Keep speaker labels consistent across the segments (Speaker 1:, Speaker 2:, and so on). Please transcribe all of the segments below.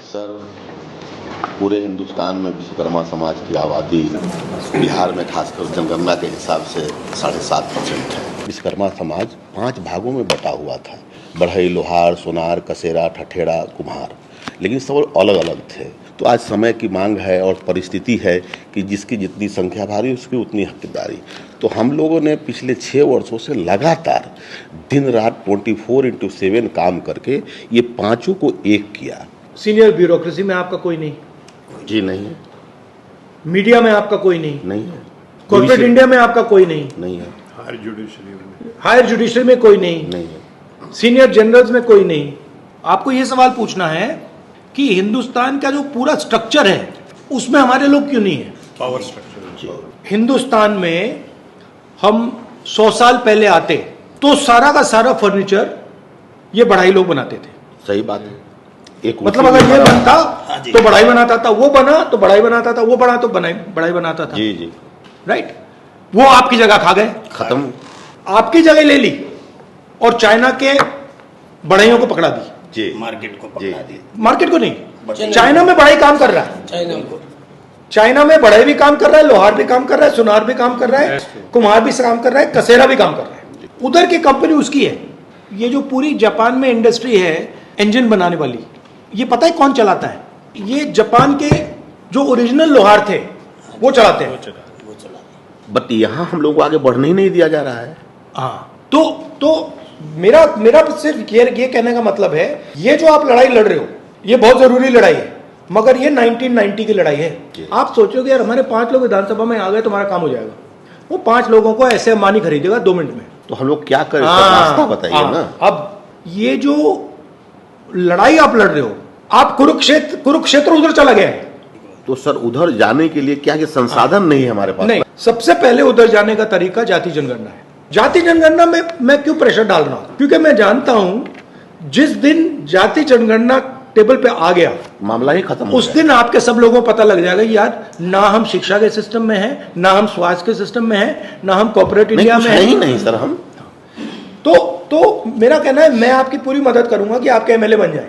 Speaker 1: Sir, पूरे हिंदुस्तान में विश्वकर्मा समाज की आबादी बिहार में खासकर जनगणना के हिसाब से 7.5% है। विश्वकर्मा समाज 5 भागों में बटा हुआ था। बढ़ई, लोहार, सोनार, कसेरा, ठठेड़ा, कुम्हार, लेकिन सब अलग अलग थे। तो आज समय की मांग है और परिस्थिति है कि जिसकी जितनी संख्या भारी उसकी उतनी हकदारी। तो हम लोगों ने पिछले 6 वर्षों से लगातार दिन रात 24/7 काम करके ये पांचों को एक किया।
Speaker 2: सीनियर ब्यूरोक्रेसी में आपका कोई नहीं?
Speaker 1: जी नहीं है।
Speaker 2: मीडिया में आपका कोई नहीं?
Speaker 1: नहीं है।
Speaker 2: कॉर्पोरेट इंडिया में आपका कोई नहीं?
Speaker 1: नहीं है।
Speaker 2: हायर जुडिशरी में कोई नहीं?
Speaker 1: नहीं है।
Speaker 2: सीनियर जनरल्स में कोई नहीं? आपको ये सवाल पूछना है कि हिंदुस्तान का जो पूरा स्ट्रक्चर है उसमें हमारे लोग क्यों नहीं है?
Speaker 3: Power structure.
Speaker 2: हिंदुस्तान में हम 100 साल पहले आते तो सारा का सारा फर्नीचर ये बढ़ाई लोग बनाते थे।
Speaker 1: सही बात है। एक
Speaker 2: मतलब अगर ये बनता तो बढ़ाई बनाता था, वो बना तो बढ़ाई बनाता था, वो बना तो बढ़ाई बनाता था।
Speaker 1: जी जी।
Speaker 2: राइट। वो आपकी जगह खा गए,
Speaker 1: खत्म।
Speaker 2: आपकी जगह ले ली और चाइना के बढ़ाइयों को पकड़ा दी।
Speaker 1: जी।
Speaker 3: मार्केट को पकड़ा दी।
Speaker 2: मार्केट को नहीं, चाइना में बढ़ाई काम कर रहा है। चाइना में बढ़ाई भी काम कर रहा है, लोहार भी काम कर रहा है, सुनार भी काम कर रहा है, कुम्हार भी काम कर रहा है, कसेरा भी काम कर रहा है। उधर की कंपनी उसकी है। ये जो पूरी जापान में इंडस्ट्री है इंजन बनाने वाली, ये पता है कौन चलाता है? ये जापान के जो ओरिजिनल लोहार थे वो चलाते हैं।
Speaker 1: बट यहाँ हम लोग को आगे बढ़ने ही नहीं दिया जा रहा है।
Speaker 2: हाँ, तो मेरा सिर्फ ये कहने का मतलब है, ये जो आप लड़ाई लड़ रहे हो ये बहुत जरूरी लड़ाई है, मगर ये 1990 की लड़ाई है। आप सोचोगे यार हमारे 5 लोग विधानसभा में आ गए तो हमारा काम हो जाएगा। वो 5 लोगों को ऐसे अंबानी खरीदेगा 2 मिनट में।
Speaker 1: तो हम लोग क्या करें? रास्ता बताइए ना।
Speaker 2: अब ये जो लड़ाई आप लड़ रहे हो, आप कुरुक्षेत्र उधर चला गया है।
Speaker 1: तो सर उधर जाने के लिए क्या ये संसाधन नहीं है हमारे पास?
Speaker 2: नहीं, सबसे पहले उधर जाने का तरीका जाति जनगणना है। जाति जनगणना में मैं क्यों प्रेशर डाल रहा हूं? क्योंकि मैं जानता हूं जिस दिन जाति जनगणना टेबल पे आ गया
Speaker 1: मामला ही खत्म।
Speaker 2: उस दिन आपके सब लोगों को पता लग जाएगा यार, ना हम शिक्षा के सिस्टम में हैं, ना हम स्वास्थ्य के सिस्टम में हैं, ना हम कॉर्पोरेट इंडिया में हैं।
Speaker 1: नहीं नहीं सर, हम
Speaker 2: तो मेरा कहना है मैं आपकी पूरी मदद करूंगा कि आपके एमएलए बन जाए,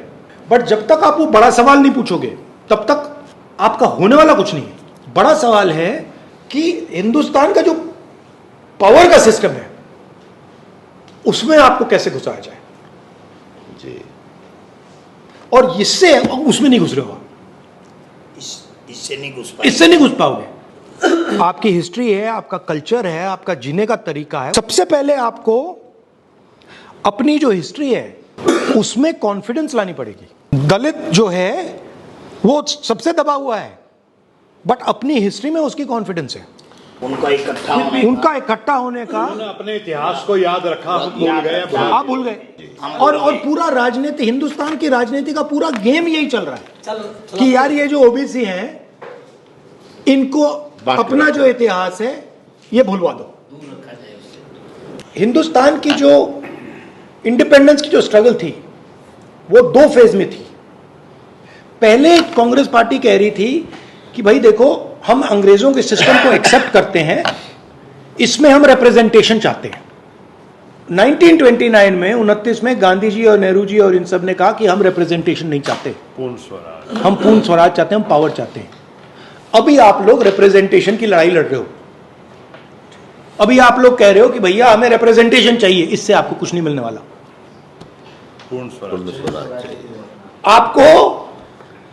Speaker 2: बट जब तक आप वो बड़ा सवाल नहीं पूछोगे तब तक आपका होने वाला कुछ नहीं है। बड़ा सवाल है कि हिंदुस्तान का जो पावर का सिस्टम है उसमें आपको कैसे घुसाया जाए
Speaker 1: जी।
Speaker 2: और इससे उसमें नहीं घुस रहे हो,
Speaker 3: इससे नहीं घुस
Speaker 2: पाओगे। आपकी हिस्ट्री है, आपका कल्चर है, आपका जीने का तरीका है। सबसे पहले आपको अपनी जो हिस्ट्री है उसमें कॉन्फिडेंस लानी पड़ेगी। दलित जो है वो सबसे दबा हुआ है, बट अपनी हिस्ट्री में उसकी कॉन्फिडेंस है।
Speaker 3: उनका
Speaker 2: इकट्ठा होने का
Speaker 4: अपने इतिहास को याद रखा, हम भूल गए।
Speaker 2: आप भूल गए। और पूरा राजनीति, हिंदुस्तान की राजनीति का पूरा गेम यही चल रहा है कि यार ये जो ओबीसी हैं इनको अपना जो इतिहास है ये भूलवा दो। हिंदुस्तान की जो इंडिपेंडेंस की जो स्ट्रगल थी वो 2 फेज में थी। पहले कांग्रेस पार्टी कह रही थी कि भाई देखो हम अंग्रेजों के सिस्टम को एक्सेप्ट करते हैं, इसमें हम रिप्रेजेंटेशन चाहते हैं। 1929 में 29 में गांधी जी और नेहरू जी और इन सब ने कहा कि हम रिप्रेजेंटेशन नहीं चाहते, हम पूर्ण स्वराज चाहते हैं, हम पावर चाहते हैं। अभी आप लोग रिप्रेजेंटेशन की लड़ाई लड़ रहे हो। अभी आप लोग कह रहे हो कि भैया हमें रिप्रेजेंटेशन चाहिए, इससे आपको कुछ नहीं मिलने वाला।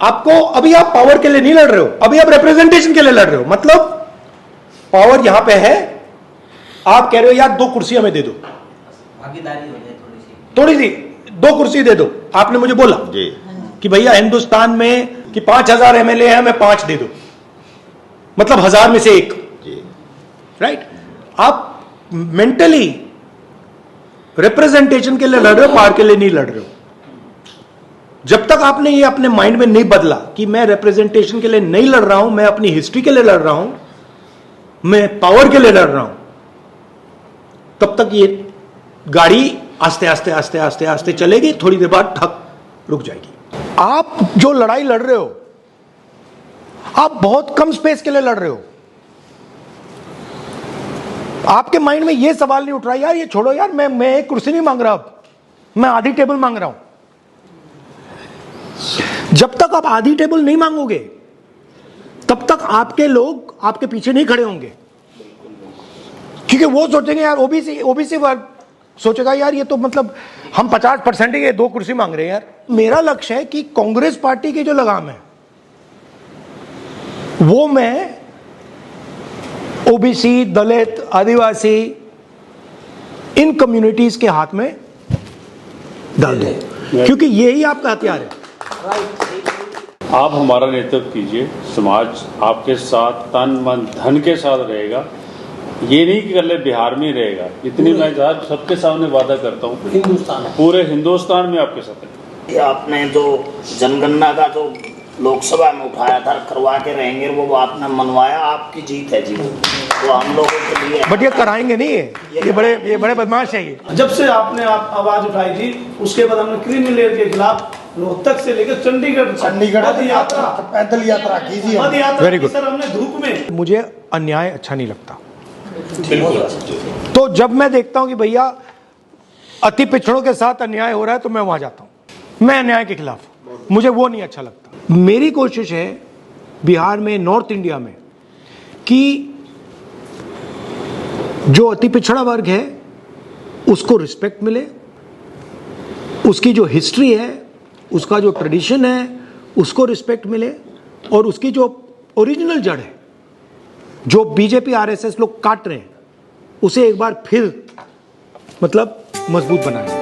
Speaker 2: आपको अभी आप पावर के लिए नहीं लड़ रहे हो, अभी आप रिप्रेजेंटेशन के लिए लड़ रहे हो। मतलब पावर यहां पे है, आप कह रहे हो यार 2 कुर्सी हमें दे दो,
Speaker 5: भागीदारी हो जाए
Speaker 2: थोड़ी सी 2 कुर्सी दे दो। आपने मुझे बोला
Speaker 1: जी
Speaker 2: कि भैया हिंदुस्तान में कि 5000 एमएलए है, हमें 5 दे दो, मतलब 1000 में से 1। राइट। आप मेंटली रिप्रेजेंटेशन के लिए लड़ रहे हो, पावर के लिए नहीं लड़ रहे हो। जब तक आपने ये अपने माइंड में नहीं बदला कि मैं रिप्रेजेंटेशन के लिए नहीं लड़ रहा हूं, मैं अपनी हिस्ट्री के लिए लड़ रहा हूं, मैं पावर के लिए लड़ रहा हूं, तब तक ये गाड़ी आस्ते आस्ते आस्ते आस्ते आस्ते चलेगी, थोड़ी देर बाद ठक रुक जाएगी। आप जो लड़ाई लड़ रहे हो आप बहुत कम स्पेस के लिए लड़ रहे हो। आपके माइंड में यह सवाल नहीं उठ रहा यार ये छोड़ो यार, मैं एक कुर्सी नहीं मांग रहा, अब मैं आधी टेबल मांग रहा हूं। जब तक आप आधी टेबल नहीं मांगोगे तब तक आपके लोग आपके पीछे नहीं खड़े होंगे, क्योंकि वो सोचेंगे यार ओबीसी वर्ग सोचेगा यार ये तो मतलब हम 50% ही 2 कुर्सी मांग रहे हैं यार। मेरा लक्ष्य है कि कांग्रेस पार्टी की जो लगाम है वो मैं ओबीसी, दलित, आदिवासी इन कम्युनिटीज के हाथ में डाल दूं, क्योंकि यही आपका हथियार है।
Speaker 6: आप हमारा नेतृत्व कीजिए, समाज आपके साथ तन मन धन के साथ रहेगा। ये नहीं कि कल बिहार में ही रहेगा, इतनी मैं सबके सामने वादा करता हूँ, पूरे हिंदुस्तान में आपके साथ है।
Speaker 3: ये आपने जो जनगणना का जो लोकसभा में उठाया था करवा के रहेंगे, वो आपने मनवाया, आपकी जीत है जी, वो हम लोगों के लिए।
Speaker 2: बट ये कराएंगे नहीं है, ये बड़े बदमाश है ये।
Speaker 7: जब से आपने आवाज उठाई थी उसके बाद हमने क्रीमी लेयर के खिलाफ रोहतक से लेकर चंडीगढ़ पद यात्रा,
Speaker 8: पैदल यात्रा कीजिए।
Speaker 7: पद यात्रा
Speaker 2: Very good.
Speaker 7: सर हमने धूप में।
Speaker 2: मुझे अन्याय अच्छा नहीं लगता, तो जब मैं देखता हूं कि भैया अति पिछड़ों के साथ अन्याय हो रहा है तो मैं वहां जाता हूं, मैं अन्याय के खिलाफ, मुझे वो नहीं अच्छा लगता। मेरी कोशिश है बिहार में, नॉर्थ इंडिया में, कि जो अति पिछड़ा वर्ग है उसको रिस्पेक्ट मिले, उसकी जो हिस्ट्री है, उसका जो ट्रेडिशन है उसको रिस्पेक्ट मिले, और उसकी जो ओरिजिनल जड़ है जो बीजेपी आरएसएस लोग काट रहे हैं उसे एक बार फिर मतलब मजबूत बनाए।